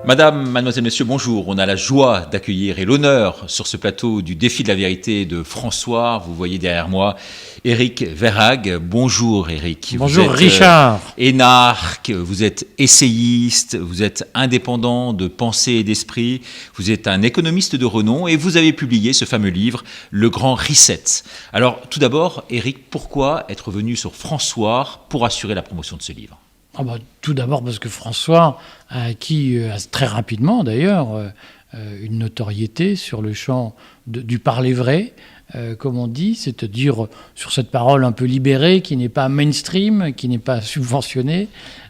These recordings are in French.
Madame, mademoiselle, messieurs, bonjour. On a la joie d'accueillir et l'honneur sur ce plateau du Défi de la vérité de François. Vous voyez derrière moi Éric Verhaeghe. Bonjour Éric. Bonjour Richard. Énarque, vous êtes essayiste, vous êtes indépendant de pensée et d'esprit, vous êtes un économiste de renom et vous avez publié ce fameux livre, Le Grand Reset. Alors tout d'abord, Éric, pourquoi être venu sur François pour assurer la promotion de ce livre ? Tout d'abord parce que François a acquis très rapidement d'ailleurs une notoriété sur le champ du parler vrai, comme on dit, c'est-à-dire sur cette parole un peu libérée qui n'est pas mainstream, qui n'est pas subventionnée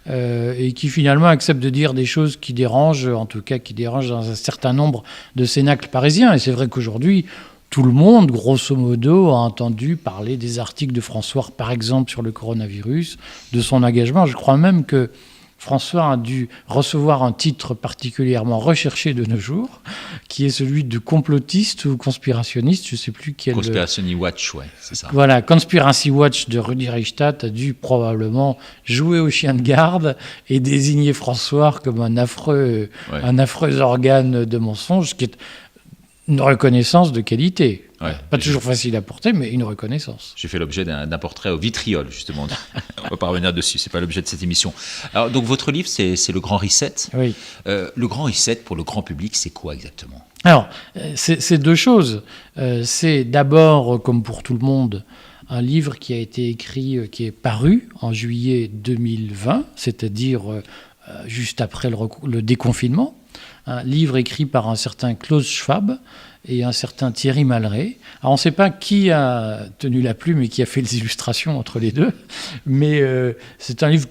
et qui finalement accepte de dire des choses qui dérangent, en tout cas qui dérangent dans un certain nombre de cénacles parisiens. Et c'est vrai qu'aujourd'hui, tout le monde, grosso modo, a entendu parler des articles de François, par exemple, sur le coronavirus, de son engagement. Je crois même que François a dû recevoir un titre particulièrement recherché de nos jours, qui est celui de complotiste ou conspirationniste, je ne sais plus quel... Conspiracy Watch, ouais, c'est ça. Voilà, Conspiracy Watch de Rudi Reichstadt a dû probablement jouer au chien de garde et désigner François comme un affreux organe de mensonge, ce qui est une reconnaissance de qualité. Ouais, pas toujours facile à porter, mais une reconnaissance. J'ai fait l'objet d'un portrait au vitriol, justement. On va pas revenir dessus, c'est pas l'objet de cette émission. Alors, donc, votre livre, c'est Le Grand Reset. Oui. Le Grand Reset, pour le grand public, c'est quoi exactement ? Alors, c'est deux choses. C'est d'abord, comme pour tout le monde, un livre qui a été écrit, qui est paru en juillet 2020, c'est-à-dire juste après le déconfinement. Un livre écrit par un certain Klaus Schwab et un certain Thierry Malret. Alors on ne sait pas qui a tenu la plume et qui a fait les illustrations entre les deux, mais c'est un livre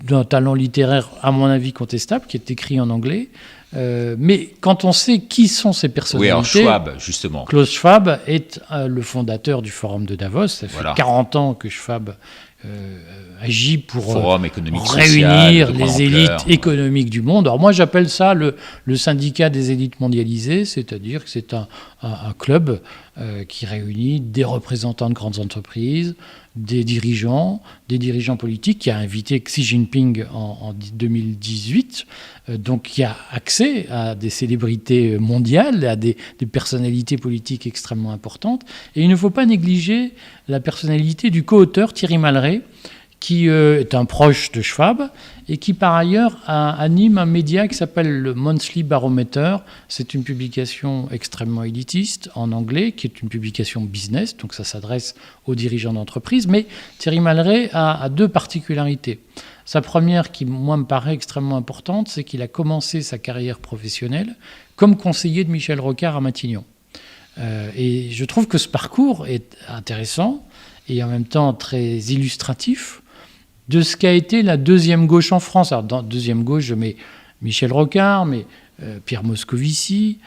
d'un talent littéraire, à mon avis, contestable, qui est écrit en anglais. Mais quand on sait qui sont ces personnalités... Oui, alors Schwab, justement. Klaus Schwab est le fondateur du Forum de Davos. Ça fait 40 ans que Schwab agit pour réunir les élites économiques du monde. Alors moi, j'appelle ça le syndicat des élites mondialisées, c'est-à-dire que c'est un club qui réunit des représentants de grandes entreprises, des dirigeants politiques, qui a invité Xi Jinping en 2018, donc qui a accès à des célébrités mondiales, à des personnalités politiques extrêmement importantes. Et il ne faut pas négliger la personnalité du co-auteur Thierry Malret, qui est un proche de Schwab et qui par ailleurs anime un média qui s'appelle le Monthly Barometer. C'est une publication extrêmement élitiste en anglais, qui est une publication business, donc ça s'adresse aux dirigeants d'entreprise. Mais Thierry Malret a deux particularités. Sa première, qui moi me paraît extrêmement importante, c'est qu'il a commencé sa carrière professionnelle comme conseiller de Michel Rocard à Matignon. Et je trouve que ce parcours est intéressant et en même temps très illustratif de ce qu'a été la deuxième gauche en France. Alors, dans deuxième gauche, je mets Michel Rocard, mais Pierre Moscovici,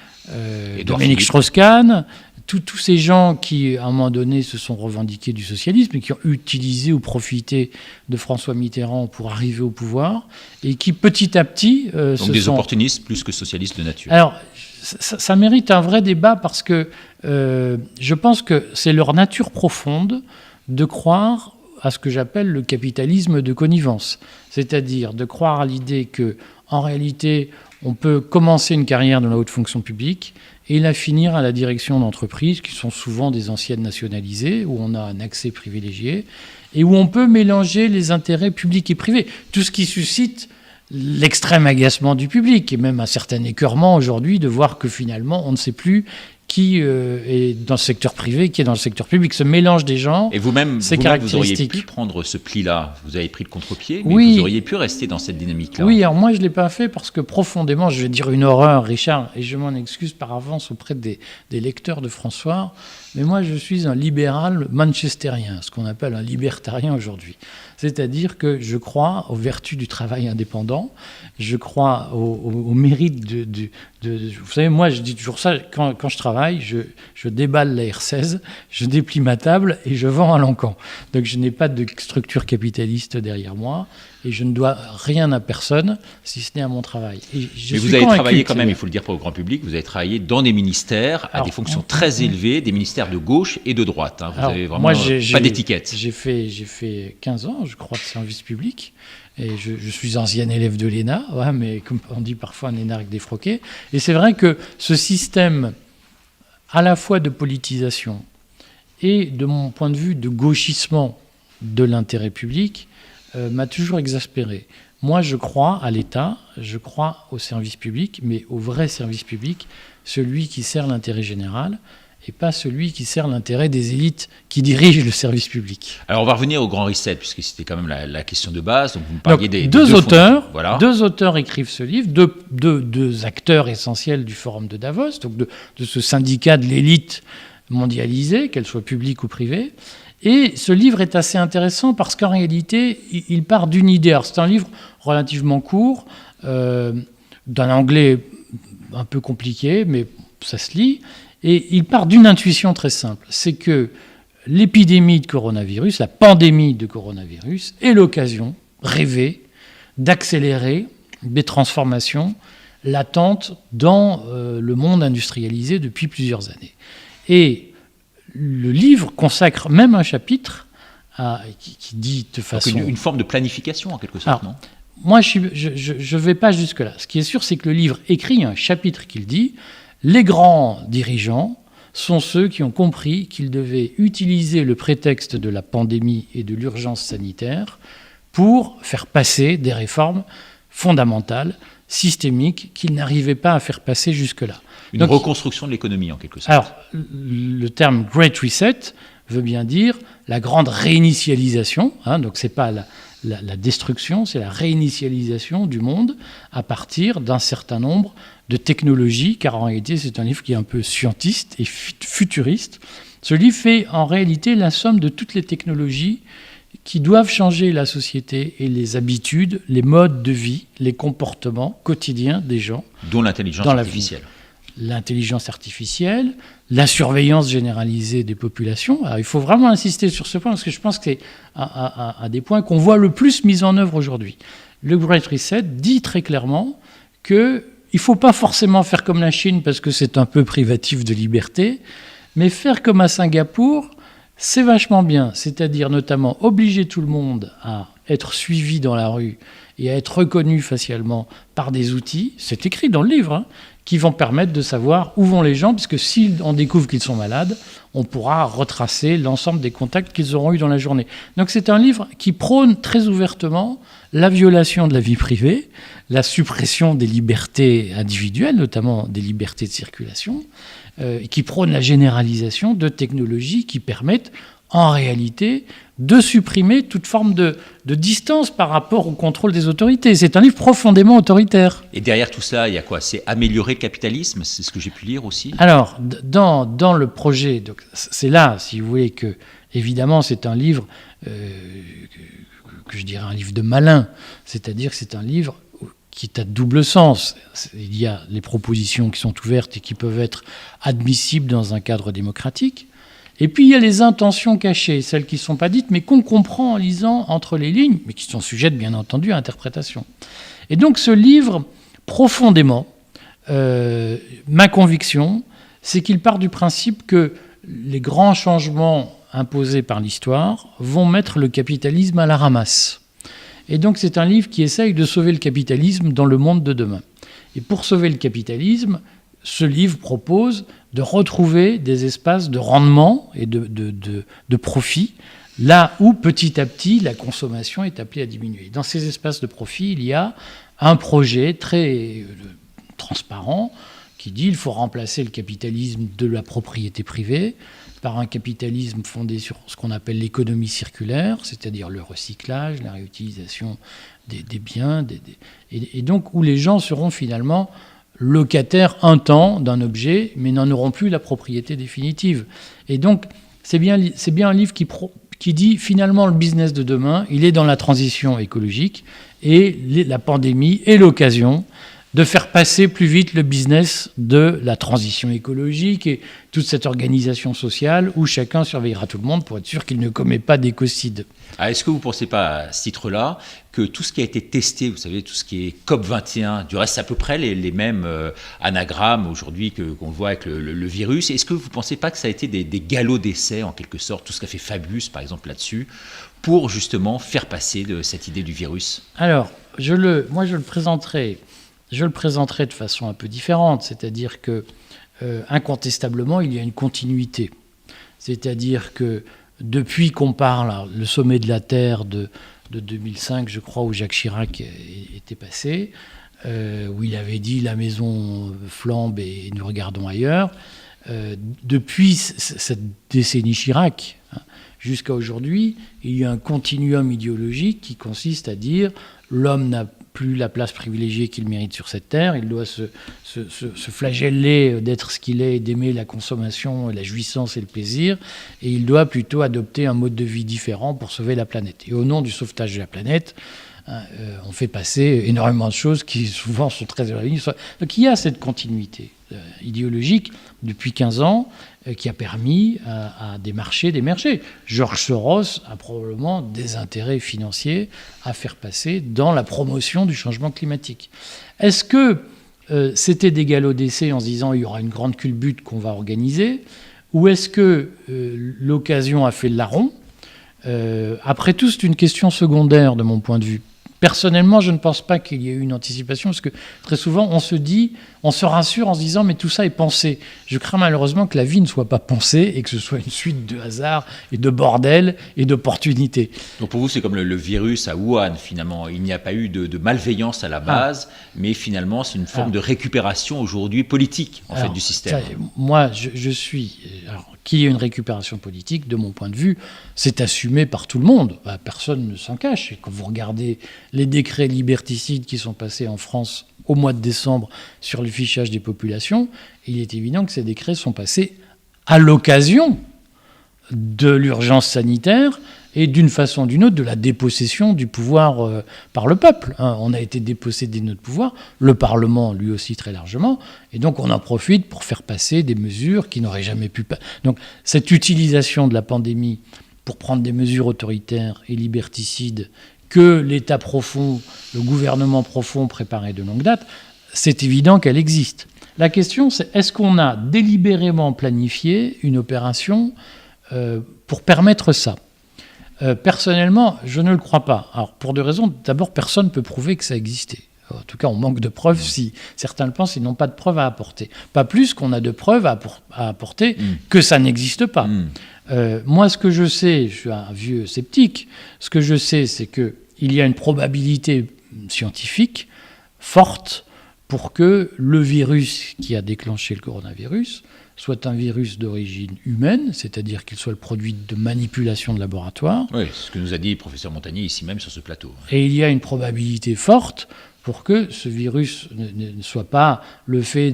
Dominique Strauss-Kahn, tous ces gens qui, à un moment donné, se sont revendiqués du socialisme et qui ont utilisé ou profité de François Mitterrand pour arriver au pouvoir et qui, petit à petit... Donc des opportunistes plus que socialistes de nature. Alors, ça mérite un vrai débat parce que je pense que c'est leur nature profonde de croire à ce que j'appelle le capitalisme de connivence, c'est-à-dire de croire à l'idée que, en réalité, on peut commencer une carrière dans la haute fonction publique et la finir à la direction d'entreprises qui sont souvent des anciennes nationalisées, où on a un accès privilégié et où on peut mélanger les intérêts publics et privés. Tout ce qui suscite l'extrême agacement du public et même un certain écœurement aujourd'hui de voir que finalement on ne sait plus qui est dans le secteur privé, qui est dans le secteur public. Ce mélange des gens, et vous-même, vous auriez pu prendre ce pli-là. Vous avez pris le contre-pied, mais vous auriez pu rester dans cette dynamique-là. Oui, alors moi je ne l'ai pas fait parce que profondément, je vais dire une horreur, Richard, et je m'en excuse par avance auprès des lecteurs de François, mais moi je suis un libéral manchestérien, ce qu'on appelle un libertarien aujourd'hui. C'est-à-dire que je crois aux vertus du travail indépendant, je crois au mérite vous savez, moi je dis toujours ça, quand je travaille, travail, je déballe la R16, je déplie ma table et je vends à l'encan. Donc je n'ai pas de structure capitaliste derrière moi et je ne dois rien à personne, si ce n'est à mon travail. Mais vous avez travaillé quand même, il faut le dire pour le grand public, vous avez travaillé dans des ministères à des fonctions très élevées, des ministères de gauche et de droite. Vous avez vraiment pas d'étiquette. J'ai fait 15 ans, je crois, de service public. Et je suis ancien élève de l'ENA, mais comme on dit parfois un énarque défroqué. Et c'est vrai que ce système, à la fois de politisation et de mon point de vue de gauchissement de l'intérêt public, m'a toujours exaspéré. Moi, je crois à l'État, je crois au service public, mais au vrai service public, celui qui sert l'intérêt général, et pas celui qui sert l'intérêt des élites qui dirigent le service public. Alors on va revenir au Grand Reset, puisque c'était quand même la question de base. Donc vous me parliez des deux auteurs écrivent ce livre, deux acteurs essentiels du Forum de Davos, donc de ce syndicat de l'élite mondialisée, qu'elle soit publique ou privée. Et ce livre est assez intéressant parce qu'en réalité, il part d'une idée. Alors c'est un livre relativement court, d'un anglais un peu compliqué, mais ça se lit. Et il part d'une intuition très simple, c'est que l'épidémie de coronavirus, la pandémie de coronavirus, est l'occasion rêvée d'accélérer des transformations latentes dans le monde industrialisé depuis plusieurs années. Et le livre consacre même un chapitre qui dit de façon... Donc une forme de planification en quelque sorte, non ? Moi, je ne vais pas jusque-là. Ce qui est sûr, c'est que le livre écrit un chapitre qui le dit. Les grands dirigeants sont ceux qui ont compris qu'ils devaient utiliser le prétexte de la pandémie et de l'urgence sanitaire pour faire passer des réformes fondamentales, systémiques, qu'ils n'arrivaient pas à faire passer jusque-là. Une reconstruction de l'économie, en quelque sorte. Alors, le terme « Great Reset » veut bien dire la grande réinitialisation, donc ce n'est pas la destruction, c'est la réinitialisation du monde à partir d'un certain nombre de technologies, car en réalité c'est un livre qui est un peu scientiste et futuriste. Ce livre fait en réalité la somme de toutes les technologies qui doivent changer la société et les habitudes, les modes de vie, les comportements quotidiens des gens. Dont l'intelligence artificielle. L'intelligence artificielle, la surveillance généralisée des populations. Alors, il faut vraiment insister sur ce point parce que je pense que c'est un des points qu'on voit le plus mis en œuvre aujourd'hui. Le Great Reset dit très clairement qu'il ne faut pas forcément faire comme la Chine parce que c'est un peu privatif de liberté, mais faire comme à Singapour, c'est vachement bien. C'est-à-dire notamment obliger tout le monde à être suivi dans la rue et à être reconnu facialement par des outils, c'est écrit dans le livre, qui vont permettre de savoir où vont les gens, puisque si on découvre qu'ils sont malades, on pourra retracer l'ensemble des contacts qu'ils auront eus dans la journée. Donc c'est un livre qui prône très ouvertement la violation de la vie privée, la suppression des libertés individuelles, notamment des libertés de circulation, qui prône la généralisation de technologies qui permettent en réalité de supprimer toute forme de distance par rapport au contrôle des autorités. C'est un livre profondément autoritaire. Et derrière tout ça, il y a quoi ? C'est améliorer le capitalisme ? C'est ce que j'ai pu lire aussi ? Alors, dans le projet, donc, c'est là, si vous voulez, que, évidemment, c'est un livre, que je dirais un livre de malin. C'est-à-dire que c'est un livre qui est à double sens. Il y a les propositions qui sont ouvertes et qui peuvent être admissibles dans un cadre démocratique. Et puis il y a les intentions cachées, celles qui ne sont pas dites, mais qu'on comprend en lisant entre les lignes, mais qui sont sujettes bien entendu à interprétation. Et donc ce livre, profondément, ma conviction, c'est qu'il part du principe que les grands changements imposés par l'histoire vont mettre le capitalisme à la ramasse. Et donc c'est un livre qui essaye de sauver le capitalisme dans le monde de demain. Et pour sauver le capitalisme, ce livre propose de retrouver des espaces de rendement et de profit, là où petit à petit la consommation est appelée à diminuer. Dans ces espaces de profit, il y a un projet très transparent qui dit qu'il faut remplacer le capitalisme de la propriété privée par un capitalisme fondé sur ce qu'on appelle l'économie circulaire, c'est-à-dire le recyclage, la réutilisation des biens, et donc où les gens seront finalement locataires un temps d'un objet, mais n'en auront plus la propriété définitive. Et donc, c'est bien un livre qui dit, finalement, le business de demain, il est dans la transition écologique, et la pandémie est l'occasion de faire passer plus vite le business de la transition écologique et toute cette organisation sociale où chacun surveillera tout le monde pour être sûr qu'il ne commet pas d'écocide. Est-ce que vous ne pensez pas, à ce titre-là, que tout ce qui a été testé, vous savez, tout ce qui est COP21, du reste, c'est à peu près les mêmes anagrammes aujourd'hui qu'on voit avec le virus, est-ce que vous ne pensez pas que ça a été des galops d'essai, en quelque sorte, tout ce qu'a fait Fabius, par exemple, là-dessus, pour justement faire passer cette idée du virus? Alors, moi je le présenterai de façon un peu différente, c'est-à-dire que incontestablement il y a une continuité. C'est-à-dire que depuis qu'on parle, le sommet de la Terre de 2005, je crois, où Jacques Chirac était passé, où il avait dit la maison flambe et nous regardons ailleurs, depuis cette décennie Chirac, jusqu'à aujourd'hui, il y a un continuum idéologique qui consiste à dire l'homme n'a plus la place privilégiée qu'il mérite sur cette terre, il doit se flageller d'être ce qu'il est et d'aimer la consommation, la jouissance et le plaisir, et il doit plutôt adopter un mode de vie différent pour sauver la planète. Et au nom du sauvetage de la planète, on fait passer énormément de choses qui souvent sont très éloignées. Donc il y a cette continuité idéologique depuis 15 ans qui a permis à des marchés d'émerger. George Soros a probablement des intérêts financiers à faire passer dans la promotion du changement climatique. Est-ce que c'était des galops d'essai en se disant il y aura une grande culbute qu'on va organiser, ou est-ce que l'occasion a fait le larron? Après tout, c'est une question secondaire de mon point de vue. Personnellement, je ne pense pas qu'il y ait eu une anticipation, parce que très souvent, on se rassure en se disant « mais tout ça est pensé ». Je crains malheureusement que la vie ne soit pas pensée et que ce soit une suite de hasards et de bordel et d'opportunités. Donc pour vous, c'est comme le virus à Wuhan, finalement. Il n'y a pas eu de malveillance à la base, mais finalement, c'est une forme de récupération aujourd'hui politique, en fait, du système. Moi, je suis... qu'il y ait une récupération politique, de mon point de vue, c'est assumé par tout le monde. Personne ne s'en cache. Et quand vous regardez les décrets liberticides qui sont passés en France au mois de décembre sur le fichage des populations, il est évident que ces décrets sont passés à l'occasion de l'urgence sanitaire et d'une façon ou d'une autre de la dépossession du pouvoir par le peuple. On a été dépossédé de notre pouvoir, le Parlement lui aussi très largement, et donc on en profite pour faire passer des mesures qui n'auraient jamais pu... Donc cette utilisation de la pandémie pour prendre des mesures autoritaires et liberticides que l'État profond, le gouvernement profond préparait de longue date, c'est évident qu'elle existe. La question, c'est est-ce qu'on a délibérément planifié une opération pour permettre ça ? Personnellement, je ne le crois pas. Alors, pour deux raisons. D'abord, personne ne peut prouver que ça existait. En tout cas, on manque de preuves. Si certains le pensent, ils n'ont pas de preuves à apporter. Pas plus qu'on a de preuves à apporter que ça n'existe pas. Moi, ce que je sais, je suis un vieux sceptique, ce que je sais, c'est qu'il y a une probabilité scientifique forte pour que le virus qui a déclenché le coronavirus soit un virus d'origine humaine, c'est-à-dire qu'il soit le produit de manipulation de laboratoire. Oui, c'est ce que nous a dit le professeur Montagnier ici même sur ce plateau. Et il y a une probabilité forte pour que ce virus ne soit pas le fait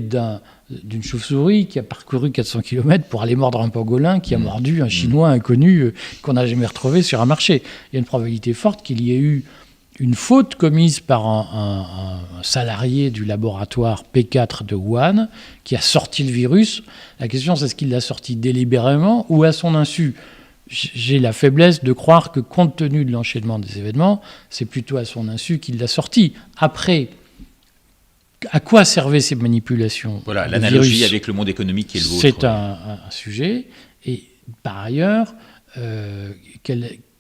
d'une chauve-souris qui a parcouru 400 km pour aller mordre un pangolin qui a mordu un Chinois inconnu qu'on n'a jamais retrouvé sur un marché. Il y a une probabilité forte qu'il y ait eu une faute commise par un salarié du laboratoire P4 de Wuhan qui a sorti le virus. La question, c'est est-ce qu'il l'a sorti délibérément ou à son insu ? J'ai la faiblesse de croire que, compte tenu de l'enchaînement des événements, c'est plutôt à son insu qu'il l'a sorti. Après, à quoi servaient ces manipulations ? Voilà, l'analogie avec le monde économique qui est le vôtre. C'est un sujet. Et par ailleurs,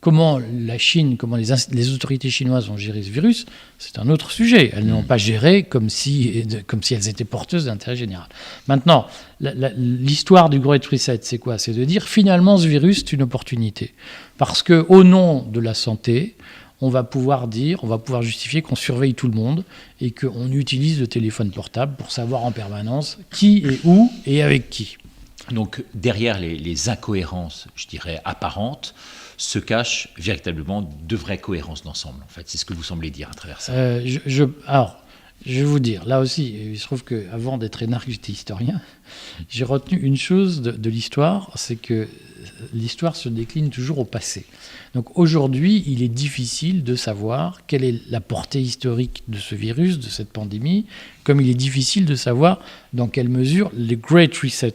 comment la Chine, comment les autorités chinoises ont géré ce virus, c'est un autre sujet. Elles ne l'ont pas géré comme si elles étaient porteuses d'intérêt général. Maintenant, l'histoire du Great Reset, c'est quoi ? C'est de dire, finalement, ce virus, c'est une opportunité. Parce qu'au nom de la santé, on va pouvoir justifier qu'on surveille tout le monde et qu'on utilise le téléphone portable pour savoir en permanence qui est où et avec qui. Donc, derrière les incohérences, je dirais, apparentes, se cachent véritablement de vraies cohérences d'ensemble. En fait, c'est ce que vous semblez dire à travers ça. Alors, je vais vous dire, là aussi, il se trouve qu'avant d'être énarque, j'étais historien. J'ai retenu une chose de l'histoire, c'est que l'histoire se décline toujours au passé. Donc aujourd'hui, il est difficile de savoir quelle est la portée historique de ce virus, de cette pandémie, comme il est difficile de savoir dans quelle mesure le Great Reset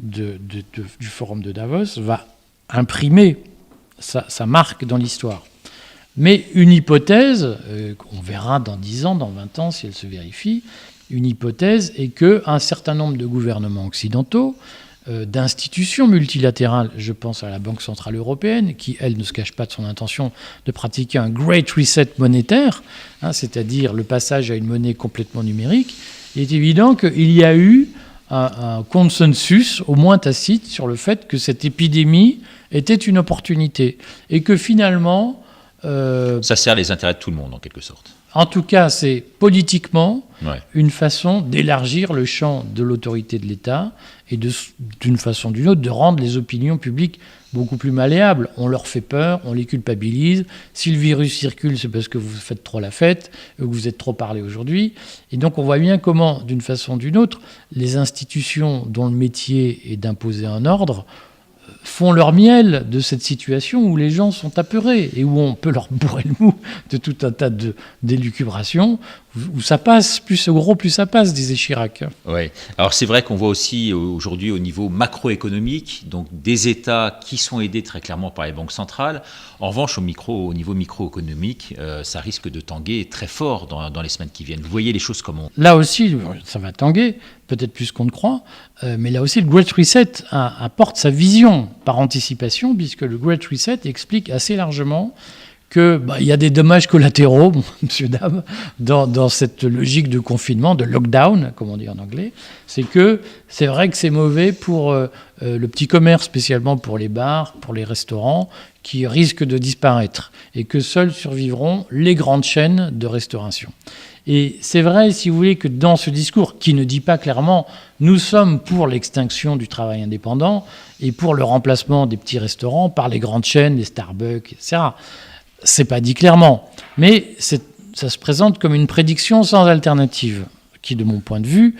du Forum de Davos va imprimer sa marque dans l'histoire. Mais une hypothèse, on verra dans 10 ans, dans 20 ans, si elle se vérifie, une hypothèse est qu'un certain nombre de gouvernements occidentaux, d'institutions multilatérales, je pense à la Banque Centrale Européenne, qui, elle, ne se cache pas de son intention de pratiquer un Great Reset monétaire, c'est-à-dire le passage à une monnaie complètement numérique, il est évident qu'il y a eu un consensus, au moins tacite, sur le fait que cette épidémie était une opportunité. Et que finalement... ça sert les intérêts de tout le monde, en quelque sorte. En tout cas, c'est politiquement une façon d'élargir le champ de l'autorité de l'État et d'une façon ou d'une autre de rendre les opinions publiques beaucoup plus malléables. On leur fait peur, on les culpabilise. Si le virus circule, c'est parce que vous faites trop la fête, que vous êtes trop parlé aujourd'hui. Et donc on voit bien comment, d'une façon ou d'une autre, les institutions dont le métier est d'imposer un ordre font leur miel de cette situation où les gens sont apeurés et où on peut leur bourrer le mou de tout un tas d'élucubrations, où ça passe, plus c'est gros, plus ça passe, disait Chirac. Oui. Alors c'est vrai qu'on voit aussi aujourd'hui au niveau macroéconomique, donc des États qui sont aidés très clairement par les banques centrales. En revanche, au niveau microéconomique, ça risque de tanguer très fort dans les semaines qui viennent. Vous voyez les choses comment ? Là aussi, ça va tanguer, peut-être plus qu'on ne croit, mais là aussi, le Great Reset apporte sa vision par anticipation, puisque le Great Reset explique assez largement qu'il y a des dommages collatéraux, monsieur, dame, dans cette logique de confinement, de lockdown, comme on dit en anglais. C'est vrai que c'est mauvais pour le petit commerce, spécialement pour les bars, pour les restaurants, qui risquent de disparaître, et que seuls survivront les grandes chaînes de restauration. Et c'est vrai, si vous voulez, que dans ce discours, qui ne dit pas clairement « nous sommes pour l'extinction du travail indépendant et pour le remplacement des petits restaurants par les grandes chaînes, les Starbucks, etc. », c'est pas dit clairement, mais ça se présente comme une prédiction sans alternative, qui, de mon point de vue,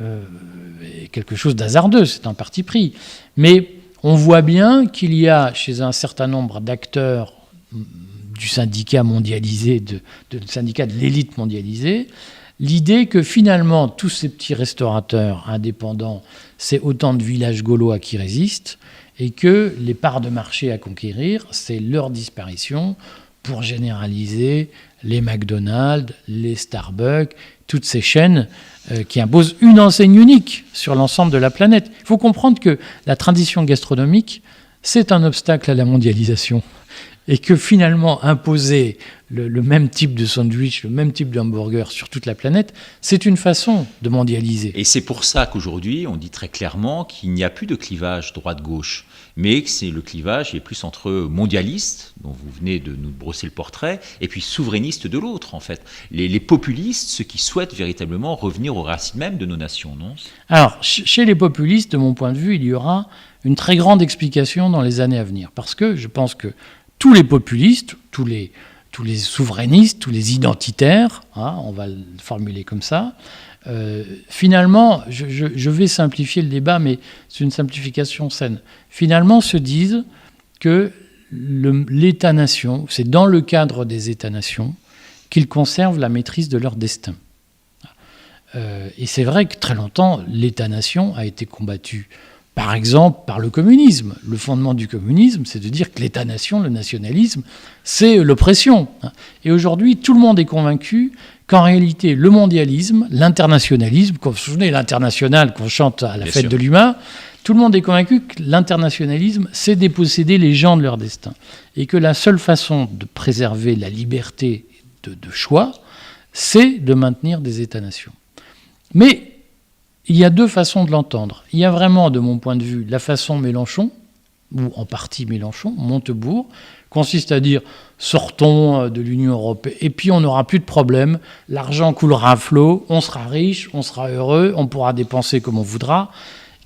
est quelque chose d'hasardeux, c'est un parti pris. Mais on voit bien qu'il y a, chez un certain nombre d'acteurs du syndicat mondialisé, du syndicat de l'élite mondialisée, l'idée que finalement, tous ces petits restaurateurs indépendants, c'est autant de villages gaulois qui résistent, et que les parts de marché à conquérir, c'est leur disparition pour généraliser les McDonald's, les Starbucks, toutes ces chaînes qui imposent une enseigne unique sur l'ensemble de la planète. Il faut comprendre que la tradition gastronomique, c'est un obstacle à la mondialisation. Et que finalement, imposer le même type de sandwich, le même type de hamburger sur toute la planète, c'est une façon de mondialiser. Et c'est pour ça qu'aujourd'hui, on dit très clairement qu'il n'y a plus de clivage droite-gauche, mais que c'est le clivage est plus entre mondialistes, dont vous venez de nous brosser le portrait, et puis souverainistes de l'autre, en fait. Les populistes, ceux qui souhaitent véritablement revenir aux racines même de nos nations, non ? Alors, chez les populistes, de mon point de vue, il y aura une très grande explication dans les années à venir, parce que je pense que tous les populistes, tous les souverainistes, tous les identitaires, on va le formuler comme ça, finalement, je vais simplifier le débat, mais c'est une simplification saine, finalement se disent que l'État-nation, c'est dans le cadre des États-nations qu'ils conservent la maîtrise de leur destin. Et c'est vrai que très longtemps, l'État-nation a été combattu par exemple, par le communisme. Le fondement du communisme, c'est de dire que l'État-nation, le nationalisme, c'est l'oppression. Et aujourd'hui, tout le monde est convaincu qu'en réalité, le mondialisme, l'internationalisme, vous vous souvenez, l'international qu'on chante à la fête de l'UMA, tout le monde est convaincu que l'internationalisme, c'est déposséder les gens de leur destin. Et que la seule façon de préserver la liberté de choix, c'est de maintenir des États-nations. Mais il y a deux façons de l'entendre. Il y a vraiment, de mon point de vue, la façon Mélenchon, ou en partie Mélenchon, Montebourg, consiste à dire « sortons de l'Union européenne et puis on n'aura plus de problème, l'argent coulera à flot, on sera riche, on sera heureux, on pourra dépenser comme on voudra »,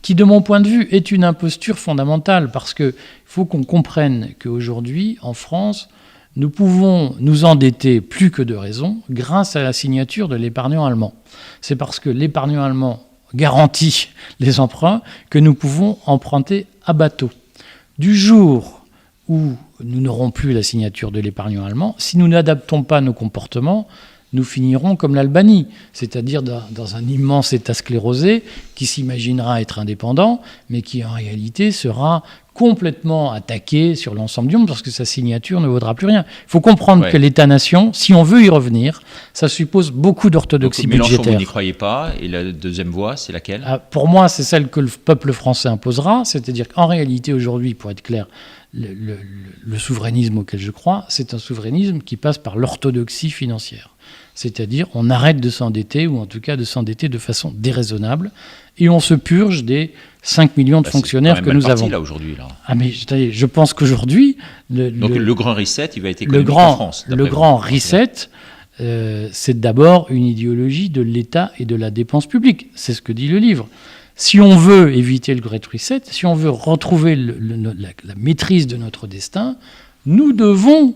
qui, de mon point de vue, est une imposture fondamentale, parce qu'il faut qu'on comprenne qu'aujourd'hui, en France, nous pouvons nous endetter plus que de raison grâce à la signature de l'épargnant allemand. C'est parce que l'épargnant allemand garantit les emprunts que nous pouvons emprunter à bateau. Du jour où nous n'aurons plus la signature de l'épargnant allemand, si nous n'adaptons pas nos comportements, nous finirons comme l'Albanie, c'est-à-dire dans un immense État sclérosé qui s'imaginera être indépendant, mais qui en réalité sera complètement attaqué sur l'ensemble du monde parce que sa signature ne vaudra plus rien. Il faut comprendre que l'État-nation, si on veut y revenir, ça suppose beaucoup d'orthodoxie budgétaire. Mélenchon, vous n'y croyez pas, et la deuxième voie, c'est laquelle ? Pour moi, c'est celle que le peuple français imposera, c'est-à-dire qu'en réalité, aujourd'hui, pour être clair, le souverainisme auquel je crois, c'est un souverainisme qui passe par l'orthodoxie financière. C'est-à-dire, on arrête de s'endetter, ou en tout cas de s'endetter de façon déraisonnable, et on se purge des 5 millions de fonctionnaires que nous avons. Là, aujourd'hui, là. Ah, mais je pense qu'aujourd'hui... Donc le grand reset, il va être économique en France. Le grand reset, c'est d'abord une idéologie de l'État et de la dépense publique. C'est ce que dit le livre. Si on veut éviter le Great Reset, si on veut retrouver la maîtrise de notre destin, nous devons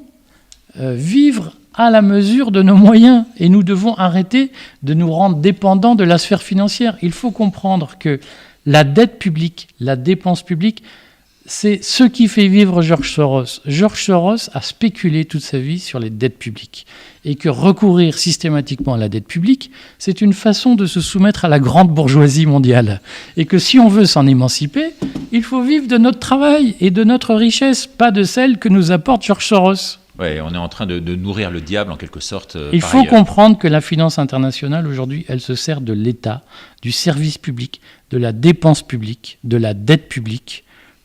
vivre à la mesure de nos moyens et nous devons arrêter de nous rendre dépendants de la sphère financière. Il faut comprendre que la dette publique, la dépense publique, c'est ce qui fait vivre George Soros. George Soros a spéculé toute sa vie sur les dettes publiques. Et que recourir systématiquement à la dette publique, c'est une façon de se soumettre à la grande bourgeoisie mondiale. Et que si on veut s'en émanciper, il faut vivre de notre travail et de notre richesse, pas de celle que nous apporte George Soros. Oui, on est en train de nourrir le diable en quelque sorte. Il faut comprendre que la finance internationale aujourd'hui, elle se sert de l'État, du service public, de la dépense publique, de la dette publique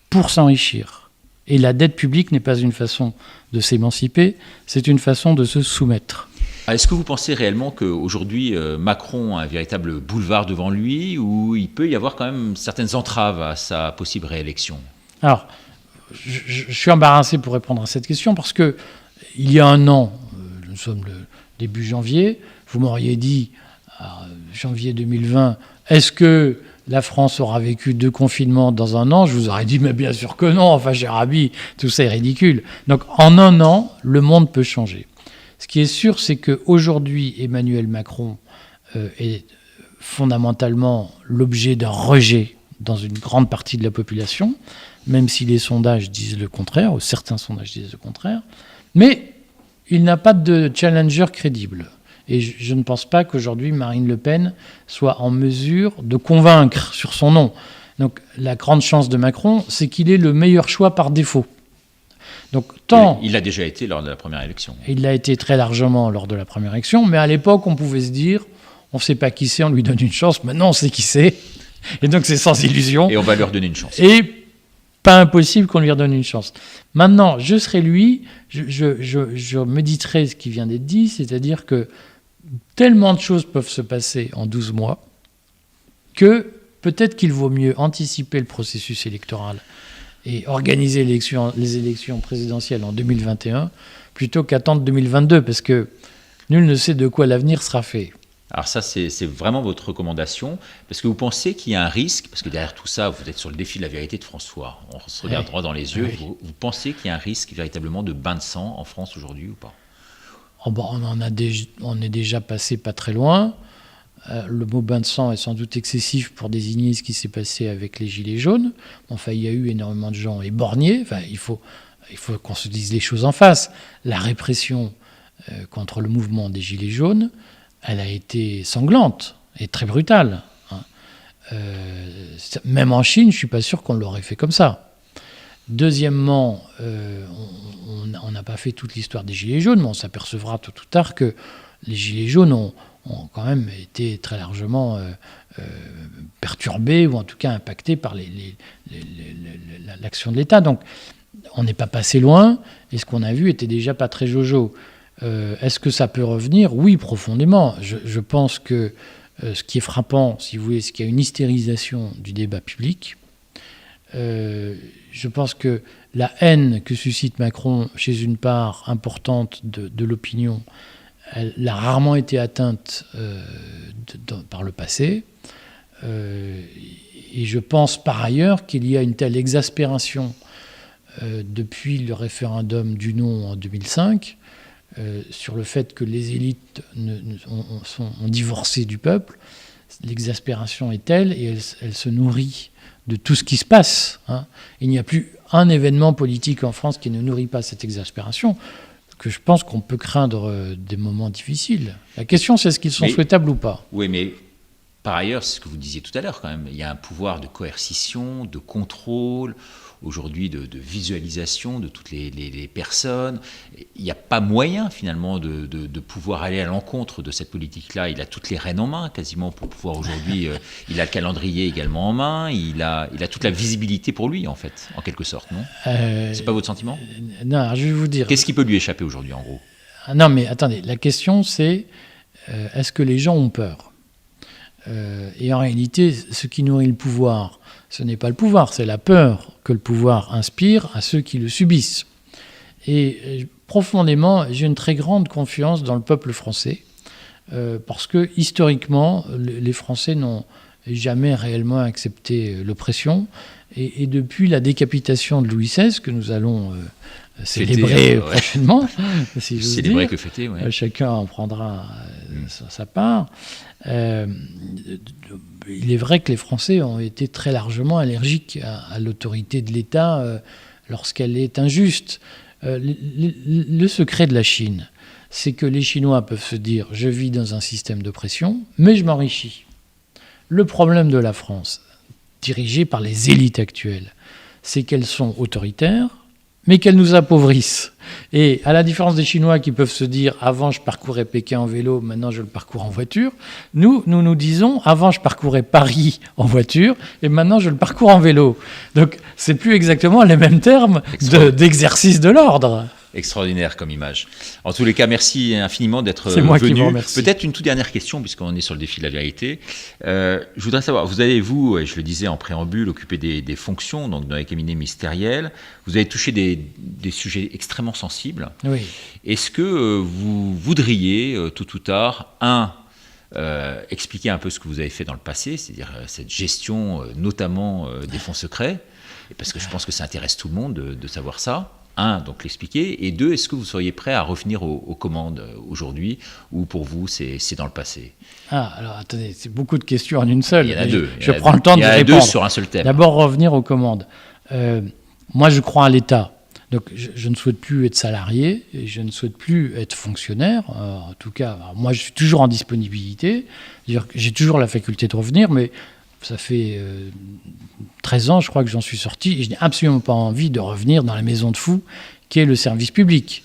pour s'enrichir. Et la dette publique n'est pas une façon de s'émanciper, c'est une façon de se soumettre. Est-ce que vous pensez réellement qu'aujourd'hui, Macron a un véritable boulevard devant lui, ou il peut y avoir quand même certaines entraves à sa possible réélection ? Alors, je suis embarrassé pour répondre à cette question parce que il y a un an, nous sommes le début janvier, vous m'auriez dit, janvier 2020, est-ce que la France aura vécu 2 confinements dans un an ? Je vous aurais dit, mais bien sûr que non, enfin, cher ami, tout ça est ridicule. Donc, en un an, le monde peut changer. Ce qui est sûr, c'est qu'aujourd'hui, Emmanuel Macron est fondamentalement l'objet d'un rejet dans une grande partie de la population, même si les sondages disent le contraire, ou certains sondages disent le contraire. Mais il n'a pas de challenger crédible. Et je ne pense pas qu'aujourd'hui, Marine Le Pen soit en mesure de convaincre sur son nom. Donc la grande chance de Macron, c'est qu'il est le meilleur choix par défaut. Donc, il l'a déjà été lors de la première élection. Il l'a été très largement lors de la première élection, mais à l'époque, on pouvait se dire, on ne sait pas qui c'est, on lui donne une chance. Maintenant, on sait qui c'est. Et donc, c'est sans illusion. Et on va lui redonner une chance. Et pas impossible qu'on lui redonne une chance. Maintenant, je serai lui, je méditerai ce qui vient d'être dit, c'est-à-dire que tellement de choses peuvent se passer en 12 mois que peut-être qu'il vaut mieux anticiper le processus électoral et organiser les élections présidentielles en 2021 plutôt qu'attendre 2022, parce que nul ne sait de quoi l'avenir sera fait. Alors ça, c'est vraiment votre recommandation, parce que vous pensez qu'il y a un risque, parce que derrière tout ça, vous êtes sur le défi de la vérité de François, on se regarde droit dans les yeux, vous pensez qu'il y a un risque véritablement de bain de sang en France aujourd'hui ou pas ? On est déjà passé pas très loin. Le mot bain de sang est sans doute excessif pour désigner ce qui s'est passé avec les Gilets jaunes. Enfin, il y a eu énormément de gens éborgnés. Enfin, il faut qu'on se dise les choses en face. La répression contre le mouvement des Gilets jaunes, elle a été sanglante et très brutale. Même en Chine, je ne suis pas sûr qu'on l'aurait fait comme ça. Deuxièmement, on n'a pas fait toute l'histoire des Gilets jaunes, mais on s'apercevra tôt ou tard que les Gilets jaunes ont quand même été très largement perturbés, ou en tout cas impactés par l'action de l'État. Donc, on n'est pas passé loin, et ce qu'on a vu était déjà pas très jojo. Est-ce que ça peut revenir ? Oui, profondément. Je pense que ce qui est frappant, si vous voulez, c'est qu'il y a une hystérisation du débat public. Je pense que la haine que suscite Macron chez une part importante de l'opinion, elle a rarement été atteinte par le passé. Et je pense par ailleurs qu'il y a une telle exaspération depuis le référendum du non en 2005 sur le fait que les élites ont divorcé du peuple. l'exaspération est telle et elle se nourrit de tout ce qui se passe. Hein. Il n'y a plus un événement politique en France qui ne nourrit pas cette exaspération, que je pense qu'on peut craindre des moments difficiles. La question, c'est est-ce qu'ils sont souhaitables ou pas ? Oui, mais par ailleurs, c'est ce que vous disiez tout à l'heure quand même, il y a un pouvoir de coercition, de contrôle, aujourd'hui de visualisation de toutes les personnes. Il n'y a pas moyen finalement de pouvoir aller à l'encontre de cette politique-là. Il a toutes les rênes en main quasiment pour pouvoir aujourd'hui, il a le calendrier également en main, il a toute la visibilité pour lui en fait, en quelque sorte, non ? C'est pas votre sentiment ? Non, alors je vais vous dire. Qu'est-ce qui peut lui échapper aujourd'hui en gros ? Non mais attendez, la question c'est est-ce que les gens ont peur ? Et en réalité, ce qui nourrit le pouvoir, ce n'est pas le pouvoir, c'est la peur que le pouvoir inspire à ceux qui le subissent. Et profondément, j'ai une très grande confiance dans le peuple français, parce que historiquement, les Français n'ont jamais réellement accepté l'oppression. Et depuis la décapitation de Louis XVI, que nous allons célébrer prochainement, si j'ose dire, célébrer que fêter, chacun en prendra sa part. Il est vrai que les Français ont été très largement allergiques à l'autorité de l'État lorsqu'elle est injuste. Le secret de la Chine, c'est que les Chinois peuvent se dire « je vis dans un système d'oppression, mais je m'enrichis ». Le problème de la France, dirigée par les élites actuelles, c'est qu'elles sont autoritaires, mais qu'elles nous appauvrissent. Et à la différence des Chinois qui peuvent se dire « avant je parcourais Pékin en vélo, maintenant je le parcours en voiture », nous disons « avant je parcourais Paris en voiture, et maintenant je le parcours en vélo ». Donc c'est plus exactement les mêmes termes d'exercice de l'ordre. Extraordinaire comme image. En tous les cas, merci infiniment d'être venu. C'est moi qui vous remercie. Peut-être une toute dernière question, puisqu'on est sur le défi de la vérité. Je voudrais savoir, vous avez, et je le disais en préambule, occupé des fonctions donc dans les cabinets ministériels. Vous avez touché des sujets extrêmement sensibles. Oui. Est-ce que vous voudriez, tôt ou tard, expliquer un peu ce que vous avez fait dans le passé, c'est-à-dire cette gestion, notamment des fonds secrets, parce que je pense que ça intéresse tout le monde de savoir ça. Donc l'expliquer, et 2, est-ce que vous seriez prêt à revenir aux commandes aujourd'hui, ou pour vous c'est dans le passé ? Alors attendez, c'est beaucoup de questions en une seule. Il y en a deux. Je prends le temps de répondre. Il y en a deux sur un seul thème. D'abord revenir aux commandes. Moi je crois à l'État, donc je ne souhaite plus être salarié, et je ne souhaite plus être fonctionnaire, en tout cas, moi je suis toujours en disponibilité, c'est-à-dire que j'ai toujours la faculté de revenir, mais ça fait 13 ans, je crois, que j'en suis sorti, et je n'ai absolument pas envie de revenir dans la maison de fous qui est le service public,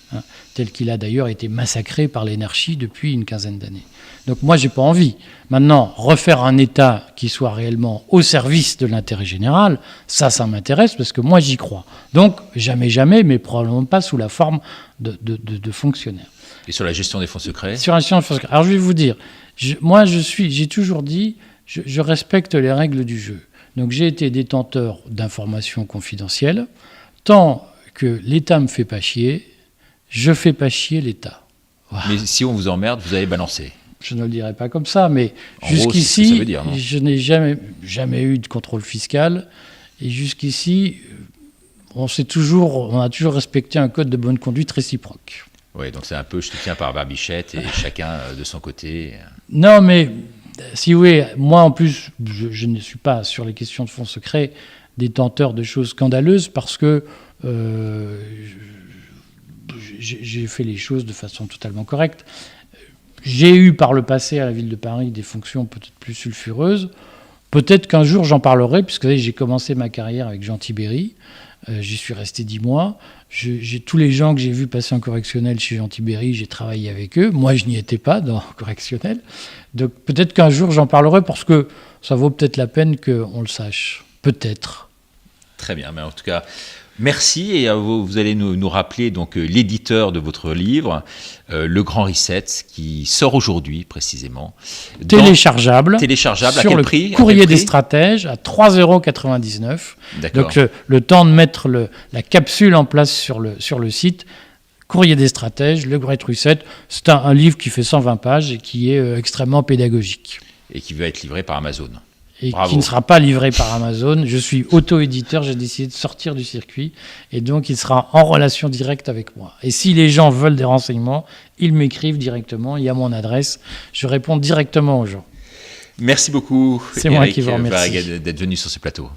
tel qu'il a d'ailleurs été massacré par l'énarchie depuis une quinzaine d'années. Donc moi, j'ai pas envie. Maintenant, refaire un État qui soit réellement au service de l'intérêt général, ça m'intéresse parce que moi, j'y crois. Donc, jamais, mais probablement pas sous la forme de fonctionnaire. Et sur la gestion des fonds secrets ? Sur la gestion des fonds secrets. Alors, je vais vous dire, j'ai toujours dit, je respecte les règles du jeu. Donc j'ai été détenteur d'informations confidentielles. Tant que l'État me fait pas chier, je fais pas chier l'État. Voilà. Mais si on vous emmerde, vous allez balancer. Je ne le dirai pas comme ça, mais en jusqu'ici, gros, c'est ce que ça veut dire, non ? Je n'ai jamais eu de contrôle fiscal. Et jusqu'ici, on a toujours respecté un code de bonne conduite réciproque. Oui, donc c'est un peu je te tiens par barbichette et chacun de son côté. Non, mais si oui, moi en plus, je ne suis pas sur les questions de fonds secrets détenteur de choses scandaleuses parce que j'ai fait les choses de façon totalement correcte. J'ai eu par le passé à la ville de Paris des fonctions peut-être plus sulfureuses. Peut-être qu'un jour j'en parlerai, puisque j'ai commencé ma carrière avec Jean Tibéry. J'y suis resté 10 mois. J'ai tous les gens que j'ai vus passer en correctionnel chez Jean Tibéry, j'ai travaillé avec eux. Moi, je n'y étais pas dans le correctionnel. Donc peut-être qu'un jour j'en parlerai parce que ça vaut peut-être la peine qu'on le sache. Peut-être. Très bien, mais en tout cas, merci. Et vous allez nous rappeler donc l'éditeur de votre livre, Le Grand Reset, qui sort aujourd'hui précisément. Téléchargeable sur le prix, courrier des stratèges à 3,99 €. D'accord. Donc le temps de mettre la capsule en place sur le site. Courrier des stratèges, Le Great Reset. C'est un livre qui fait 120 pages et qui est extrêmement pédagogique. Et qui va être livré par Amazon. Et Bravo. qui ne sera pas livré par Amazon. Je suis auto-éditeur, j'ai décidé de sortir du circuit, et donc il sera en relation directe avec moi. Et si les gens veulent des renseignements, ils m'écrivent directement, il y a mon adresse, je réponds directement aux gens. Merci beaucoup, C'est moi qui vous remercie d'être venu sur ce plateau.